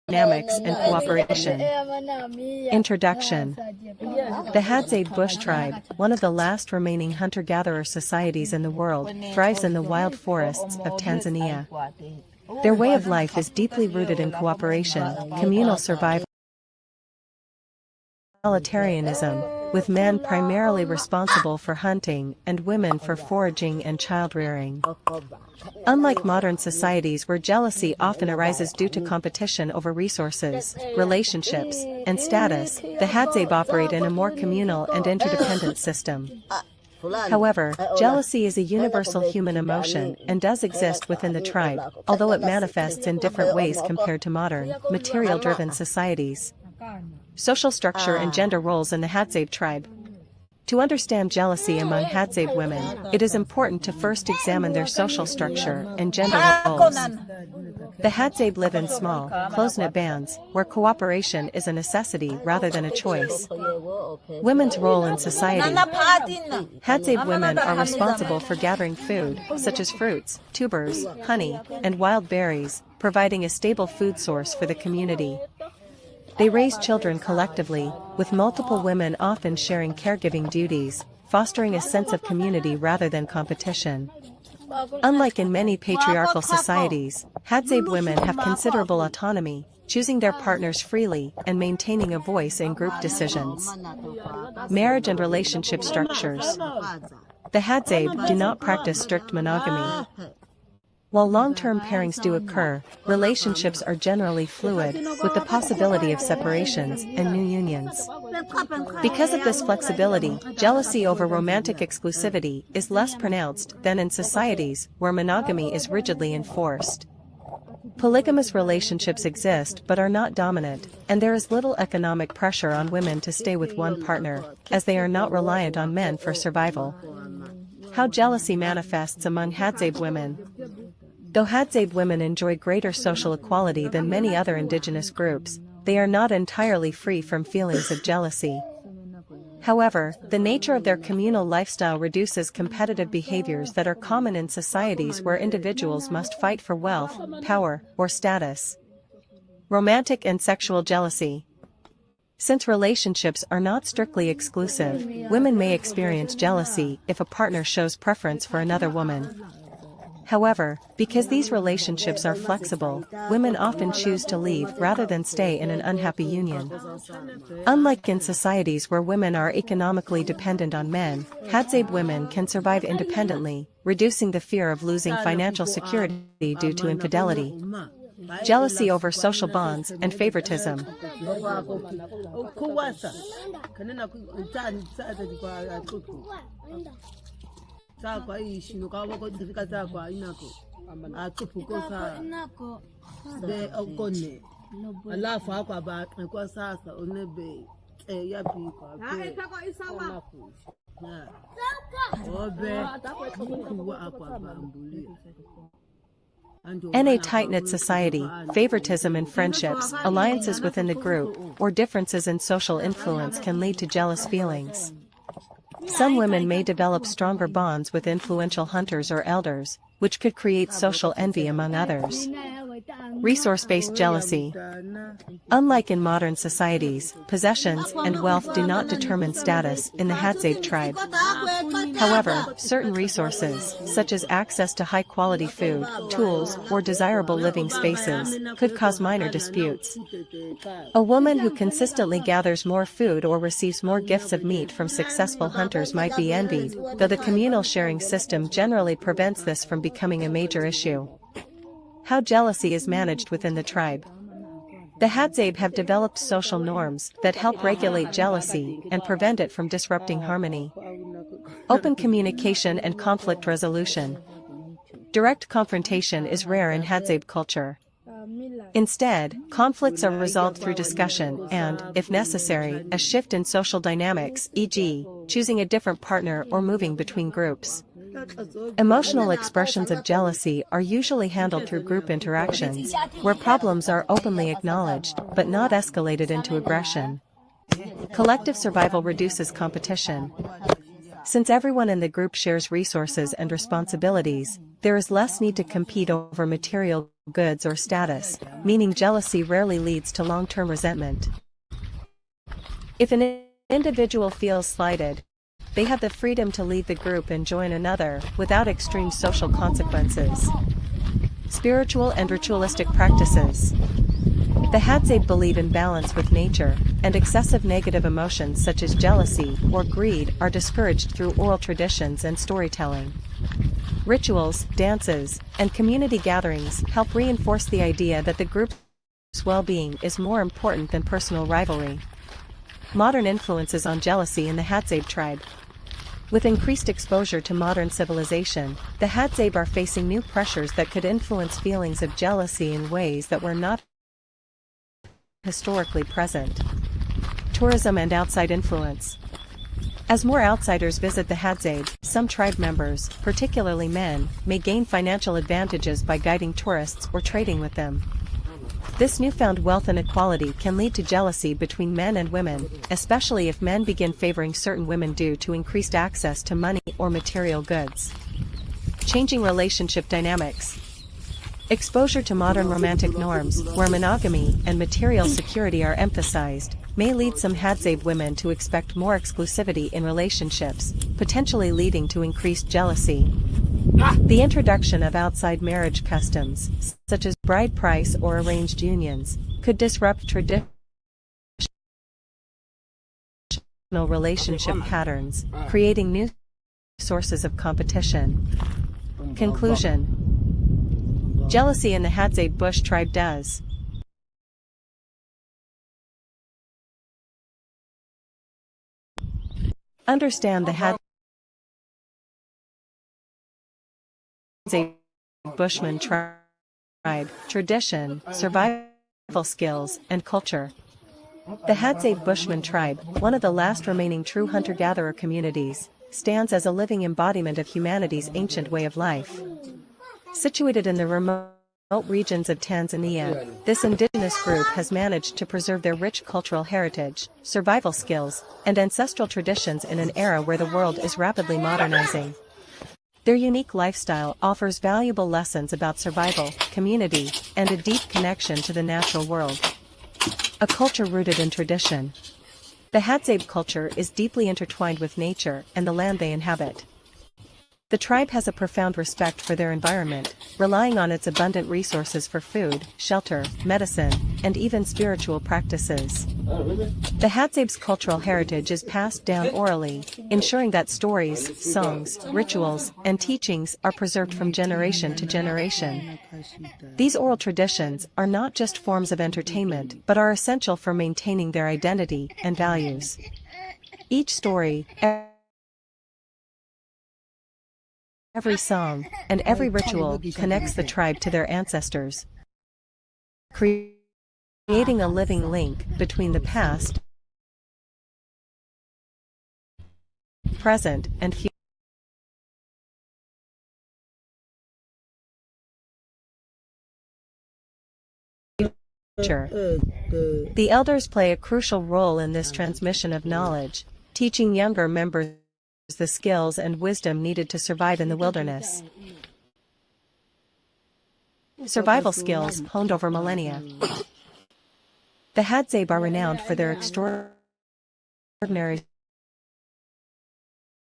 dynamics and cooperation. Introduction. The Hadzabe Bush Tribe, one of the last remaining hunter-gatherer societies in the world, thrives in the wild forests of Tanzania. Their way of life is deeply rooted in cooperation, communal survival, and egalitarianism, with men primarily responsible for hunting and women for foraging and child-rearing. Unlike modern societies where jealousy often arises due to competition over resources, relationships, and status, the Hadzabe operate in a more communal and interdependent system. However, jealousy is a universal human emotion and does exist within the tribe, although it manifests in different ways compared to modern, material-driven societies. Social structure and gender roles in the Hadzabe tribe. To understand jealousy among Hadzabe women, it is important to first examine their social structure and gender roles. The Hadzabe live in small, close-knit bands, where cooperation is a necessity rather than a choice. Women's role in society. Hadzabe women are responsible for gathering food, such as fruits, tubers, honey, and wild berries, providing a stable food source for the community. They raise children collectively, with multiple women often sharing caregiving duties, fostering a sense of community rather than competition. Unlike in many patriarchal societies, Hadzabe women have considerable autonomy, choosing their partners freely and maintaining a voice in group decisions. Marriage and relationship structures. The Hadzabe do not practice strict monogamy. While long-term pairings do occur, relationships are generally fluid, with the possibility of separations and new unions. Because of this flexibility, jealousy over romantic exclusivity is less pronounced than in societies where monogamy is rigidly enforced. Polygamous relationships exist but are not dominant, and there is little economic pressure on women to stay with one partner, as they are not reliant on men for survival. How jealousy manifests among Hadzabe women. Though Hadzabe women enjoy greater social equality than many other indigenous groups, they are not entirely free from feelings of jealousy. However, the nature of their communal lifestyle reduces competitive behaviors that are common in societies where individuals must fight for wealth, power, or status. Romantic and sexual jealousy. Since relationships are not strictly exclusive, women may experience jealousy if a partner shows preference for another woman. However, because these relationships are flexible, women often choose to leave rather than stay in an unhappy union. Unlike in societies where women are economically dependent on men, Hadzabe women can survive independently, reducing the fear of losing financial security due to infidelity. Jealousy over social bonds and favoritism. In a tight-knit society, favoritism in friendships, alliances within the group, or differences in social influence can lead to jealous feelings. Some women may develop stronger bonds with influential hunters or elders, which could create social envy among others. Resource-based jealousy. Unlike in modern societies, possessions and wealth do not determine status in the Hadzabe tribe. However, certain resources, such as access to high-quality food, tools, or desirable living spaces, could cause minor disputes. A woman who consistently gathers more food or receives more gifts of meat from successful hunters might be envied, though the communal sharing system generally prevents this from becoming a major issue. How jealousy is managed within the tribe. The Hadzabe have developed social norms that help regulate jealousy and prevent it from disrupting harmony. Open communication and conflict resolution. Direct confrontation is rare in Hadzabe culture. Instead, conflicts are resolved through discussion and, if necessary, a shift in social dynamics, e.g., choosing a different partner or moving between groups. Emotional expressions of jealousy are usually handled through group interactions, where problems are openly acknowledged but not escalated into aggression. Collective survival reduces competition. Since everyone in the group shares resources and responsibilities, there is less need to compete over material goods or status, meaning jealousy rarely leads to long-term resentment. If an individual feels slighted, they have the freedom to leave the group and join another, without extreme social consequences. Spiritual and ritualistic practices. The Hadzabe believe in balance with nature, and excessive negative emotions such as jealousy or greed are discouraged through oral traditions and storytelling. Rituals, dances, and community gatherings help reinforce the idea that the group's well-being is more important than personal rivalry. Modern influences on jealousy in the Hadzabe tribe. With increased exposure to modern civilization, the Hadzabe are facing new pressures that could influence feelings of jealousy in ways that were not historically present. Tourism and outside influence. As more outsiders visit the Hadzabe, some tribe members, particularly men, may gain financial advantages by guiding tourists or trading with them. This newfound wealth inequality can lead to jealousy between men and women, especially if men begin favoring certain women due to increased access to money or material goods. Changing relationship dynamics. Exposure to modern romantic norms, where monogamy and material security are emphasized, may lead some Hadzabe women to expect more exclusivity in relationships, potentially leading to increased jealousy. The introduction of outside marriage customs, such as bride price or arranged unions, could disrupt traditional relationship patterns, creating new sources of competition. Conclusion. Jealousy in the Hadzabe Bush tribe does understand the Hadzabe Bushman tribe, tradition, survival skills, and culture. The Hadzabe Bushman tribe, one of the last remaining true hunter-gatherer communities, stands as a living embodiment of humanity's ancient way of life. Situated in the remote regions of Tanzania, this indigenous group has managed to preserve their rich cultural heritage, survival skills, and ancestral traditions in an era where the world is rapidly modernizing. Their unique lifestyle offers valuable lessons about survival, community, and a deep connection to the natural world. A culture rooted in tradition. The Hadzabe culture is deeply intertwined with nature and the land they inhabit. The tribe has a profound respect for their environment, relying on its abundant resources for food, shelter, medicine, and even spiritual practices. The Hadzabe's cultural heritage is passed down orally, ensuring that stories, songs, rituals, and teachings are preserved from generation to generation. These oral traditions are not just forms of entertainment but are essential for maintaining their identity and values. Each story, every song, and every ritual connects the tribe to their ancestors, creating a living link between the past, present, and future. The elders play a crucial role in this transmission of knowledge, teaching younger members the skills and wisdom needed to survive in the wilderness. Survival skills honed over millennia. The Hadzabe are renowned for their extraordinary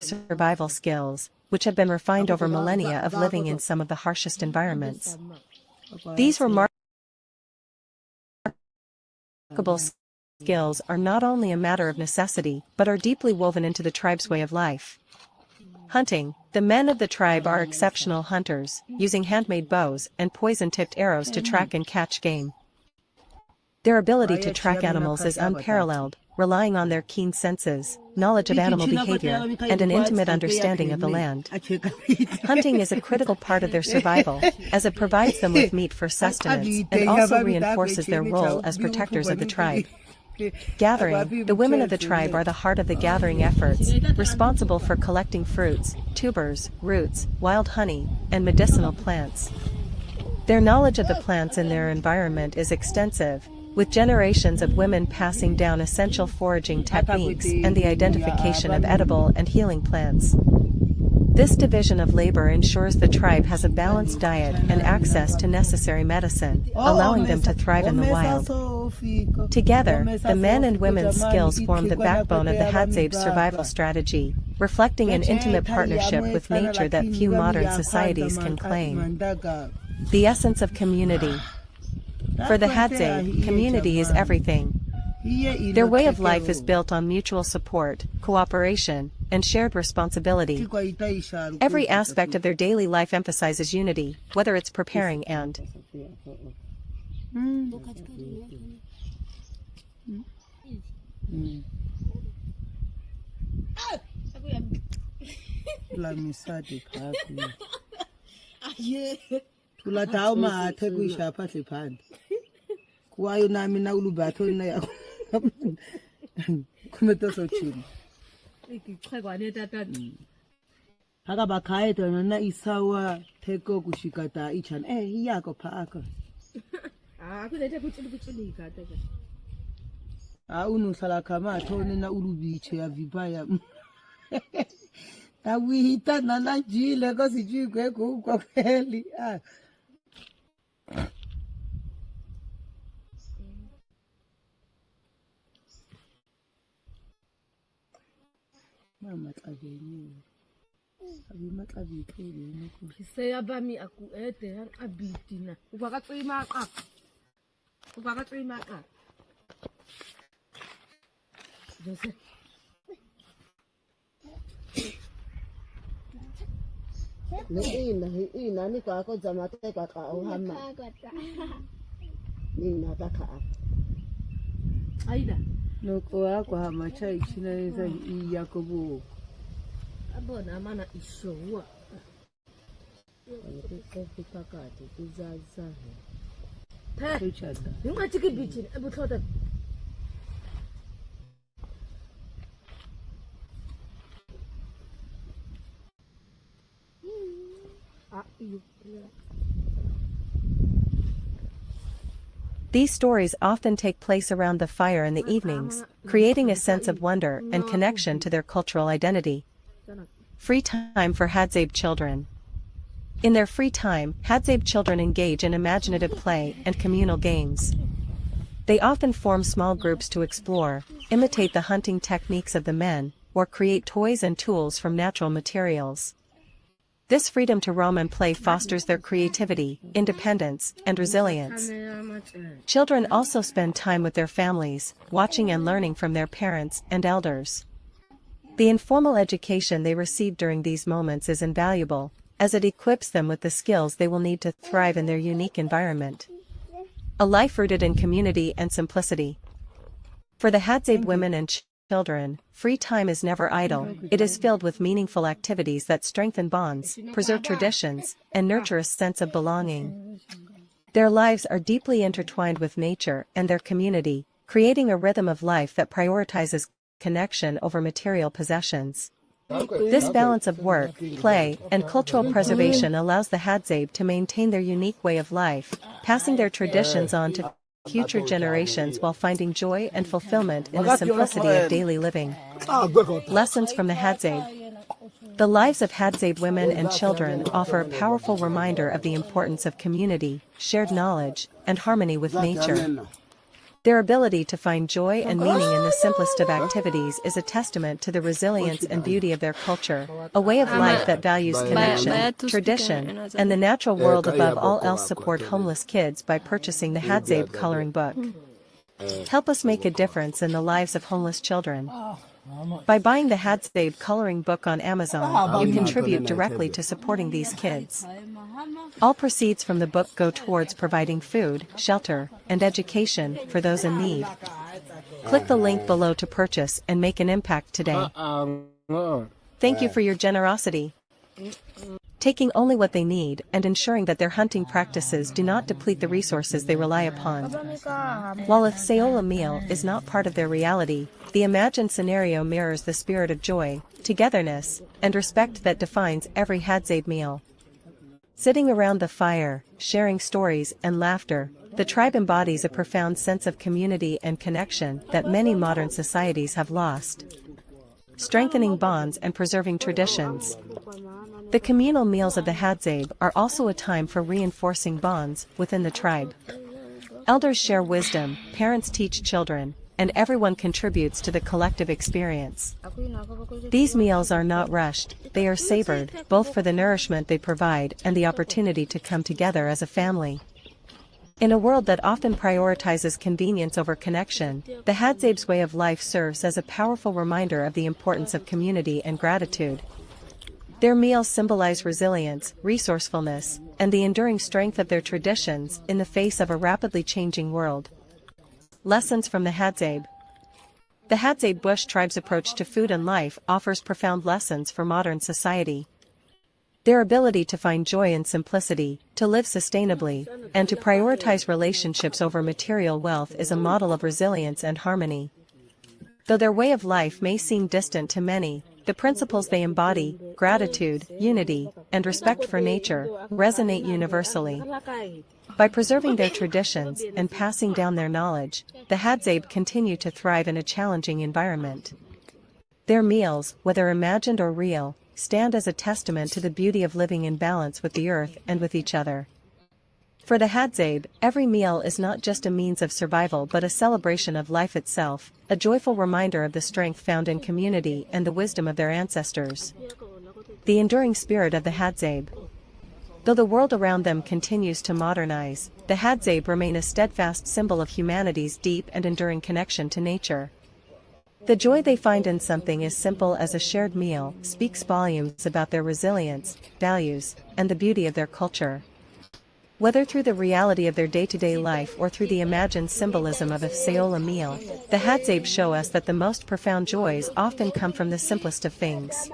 survival skills, which have been refined over millennia of living in some of the harshest environments. These remarkable skills are not only a matter of necessity, but are deeply woven into the tribe's way of life. Hunting. The men of the tribe are exceptional hunters, using handmade bows and poison-tipped arrows to track and catch game. Their ability to track animals is unparalleled, relying on their keen senses, knowledge of animal behavior, and an intimate understanding of the land. Hunting is a critical part of their survival, as it provides them with meat for sustenance and also reinforces their role as protectors of the tribe. Gathering. The women of the tribe are the heart of the gathering efforts, responsible for collecting fruits, tubers, roots, wild honey, and medicinal plants. Their knowledge of the plants in their environment is extensive, with generations of women passing down essential foraging techniques and the identification of edible and healing plants. This division of labor ensures the tribe has a balanced diet and access to necessary medicine, allowing them to thrive in the wild. Together, the men and women's skills form the backbone of the Hadzabe survival strategy, reflecting an intimate partnership with nature that few modern societies can claim. The essence of community. For the Hadzabe, community is everything. Their way of life is built on mutual support, cooperation, and shared responsibility. Every aspect of their daily life emphasizes unity, whether it's preparing and kwayo nami na ulubatho na yakho kumetoso chini ikichekwane tata haka bakhaye tona na isawa theko kushikata ichan iyako phaka kulethe kuchilika tata unuhlala khama thoni na ulubiche ya vibaya awihita na jile kosijikwe kwa kweli mama tlabenye abi matlabi khele noko seya bami aku ede abitina ubakatsima qa Jose ina ni kwa ko zamate ka uhama nina taka aida noko akwa hama chai chinaweza yakobo abona mana ishowa pakati kuzaza kuchata ningatiki bichini ebuthota These stories often take place around the fire in the evenings, creating a sense of wonder and connection to their cultural identity. Free time for Hadzabe children. In their free time, Hadzabe children engage in imaginative play and communal games. They often form small groups to explore, imitate the hunting techniques of the men, or create toys and tools from natural materials. This freedom to roam and play fosters their creativity, independence, and resilience. Children also spend time with their families, watching and learning from their parents and elders. The informal education they receive during these moments is invaluable, as it equips them with the skills they will need to thrive in their unique environment. A life rooted in community and simplicity. For the Hadzabe women and children, free time is never idle. It is filled with meaningful activities that strengthen bonds, preserve traditions, and nurture a sense of belonging. Their lives are deeply intertwined with nature and their community, creating a rhythm of life that prioritizes connection over material possessions. This balance of work, play, and cultural preservation allows the Hadzabe to maintain their unique way of life, passing their traditions on to future generations while finding joy and fulfillment in the simplicity of daily living. Lessons from the Hadzabe. The lives of Hadzabe women and children offer a powerful reminder of the importance of community, shared knowledge, and harmony with nature. Their ability to find joy and meaning in the simplest of activities is a testament to the resilience and beauty of their culture, a way of life that values connection, tradition, and the natural world above all else. Support homeless kids by purchasing the Hadzabe coloring book. Help us make a difference in the lives of homeless children. By buying the Hadzabe coloring book on Amazon, you contribute directly to supporting these kids. All proceeds from the book go towards providing food, shelter, and education for those in need. Click the link below to purchase and make an impact today. Thank you for your generosity. Taking only what they need and ensuring that their hunting practices do not deplete the resources they rely upon. While a Saola meal is not part of their reality, the imagined scenario mirrors the spirit of joy, togetherness, and respect that defines every Hadzabe meal. Sitting around the fire, sharing stories and laughter, the tribe embodies a profound sense of community and connection that many modern societies have lost. Strengthening bonds and preserving traditions. The communal meals of the Hadzabe are also a time for reinforcing bonds within the tribe. Elders share wisdom, parents teach children, and everyone contributes to the collective experience. These meals are not rushed, they are savored, both for the nourishment they provide and the opportunity to come together as a family. In a world that often prioritizes convenience over connection, the Hadzabe's way of life serves as a powerful reminder of the importance of community and gratitude. Their meals symbolize resilience, resourcefulness, and the enduring strength of their traditions in the face of a rapidly changing world. Lessons from the Hadzabe. The Hadzabe Bush Tribe's approach to food and life offers profound lessons for modern society. Their ability to find joy in simplicity, to live sustainably, and to prioritize relationships over material wealth is a model of resilience and harmony. Though their way of life may seem distant to many, the principles they embody, gratitude, unity, and respect for nature, resonate universally. By preserving their traditions and passing down their knowledge, the Hadzabe continue to thrive in a challenging environment. Their meals, whether imagined or real, stand as a testament to the beauty of living in balance with the earth and with each other. For the Hadzabe, every meal is not just a means of survival but a celebration of life itself, a joyful reminder of the strength found in community and the wisdom of their ancestors. The enduring spirit of the Hadzabe. Though the world around them continues to modernize, the Hadzabe remain a steadfast symbol of humanity's deep and enduring connection to nature. The joy they find in something as simple as a shared meal speaks volumes about their resilience, values, and the beauty of their culture. Whether through the reality of their day-to-day life or through the imagined symbolism of a Sayola meal, the Hadzabe show us that the most profound joys often come from the simplest of things.